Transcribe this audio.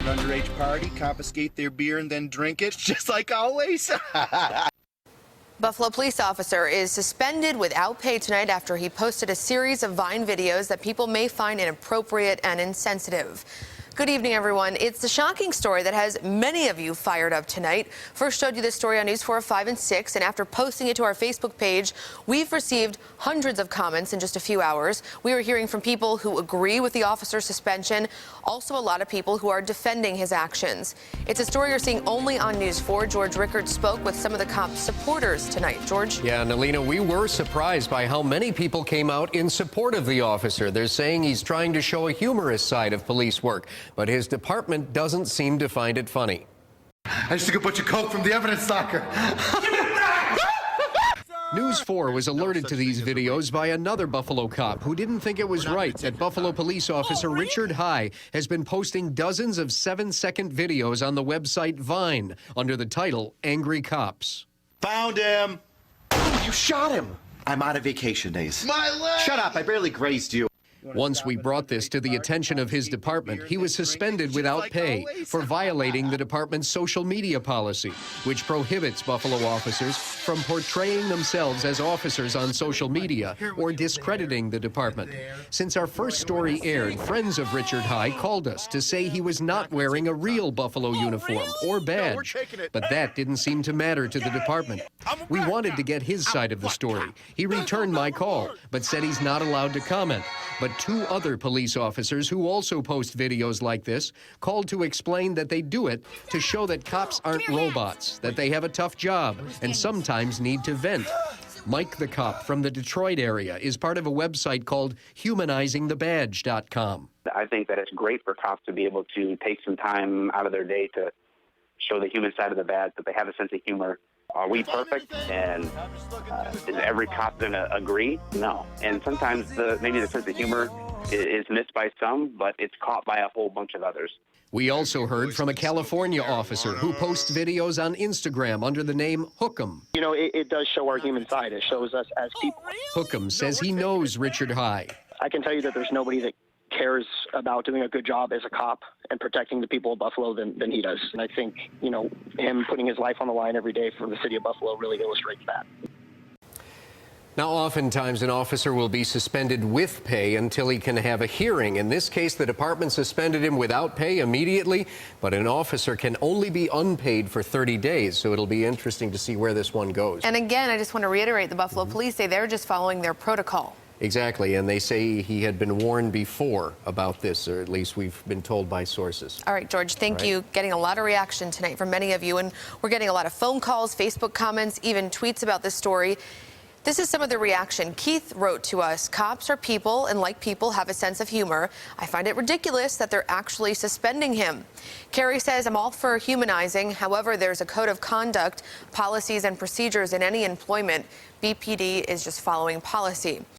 underage party, confiscate their beer, and then drink it, just like always. Buffalo police officer is suspended without pay tonight after he posted a series of Vine videos that people may find inappropriate and insensitive. Good evening, everyone. It's the shocking story that has many of you fired up tonight. First showed you this story on News 4, 5, and 6, and after posting it to our Facebook page, we've received hundreds of comments in just a few hours. We are hearing from people who agree with the officer's suspension, also a lot of people who are defending his actions. It's a story you're seeing only on News 4. George Rickard spoke with some of the cops' supporters tonight. George? Yeah, Nalina, we were surprised by how many people came out in support of the officer. They're saying he's trying to show a humorous side of police work, but his department doesn't seem to find it funny. I just took a bunch of coke from the evidence locker. News 4 was alerted to these videos by another Buffalo cop who didn't think it was right that Buffalo police officer Richard High has been posting dozens of 7-second videos on the website Vine under the title Angry Cops. Found him. You shot him. I'm out of vacation days. My leg. Shut up. I barely grazed you. Once we brought this to the attention of his department, he was suspended without pay for violating the department's social media policy, which prohibits Buffalo officers from portraying themselves as officers on social media or discrediting the department. Since our first story aired, friends of Richard High called us to say he was not wearing a real Buffalo uniform or badge, but that didn't seem to matter to the department. We wanted to get his side of the story. He returned my call, but said he's not allowed to comment. But two other police officers who also post videos like this called to explain that they do it to show that cops aren't robots, that they have a tough job and sometimes need to vent. Mike the cop from the Detroit area is part of a website called humanizingthebadge.com. I think that it's great for cops to be able to take some time out of their day to show the human side of the badge, that they have a sense of humor. Are we perfect? And is every cop going to agree? No. And sometimes maybe the sense of humor is missed by some, but it's caught by a whole bunch of others. We also heard from a California officer who posts videos on Instagram under the name Hookem. You know, it does show our human side. It shows us as people. Hookem says he knows Richard High. I can tell you that there's nobody that cares about doing a good job as a cop and protecting the people of Buffalo than he does. And I think, you know, him putting his life on the line every day for the city of Buffalo really illustrates that. Now, oftentimes an officer will be suspended with pay until he can have a hearing. In this case, the department suspended him without pay immediately, but an officer can only be unpaid for 30 days. So it'll be interesting to see where this one goes. And again, I just want to reiterate, the Buffalo police say they're just following their protocol. Exactly, and they say he had been warned before about this, or at least we've been told by sources. All right, George, thank you. Getting a lot of reaction tonight from many of you, and we're getting a lot of phone calls, Facebook comments, even tweets about this story. This is some of the reaction. Keith wrote to us, cops are people, and like people, have a sense of humor. I find it ridiculous that they're actually suspending him. Carrie says, I'm all for humanizing. However, there's a code of conduct, policies, and procedures in any employment. BPD is just following policy.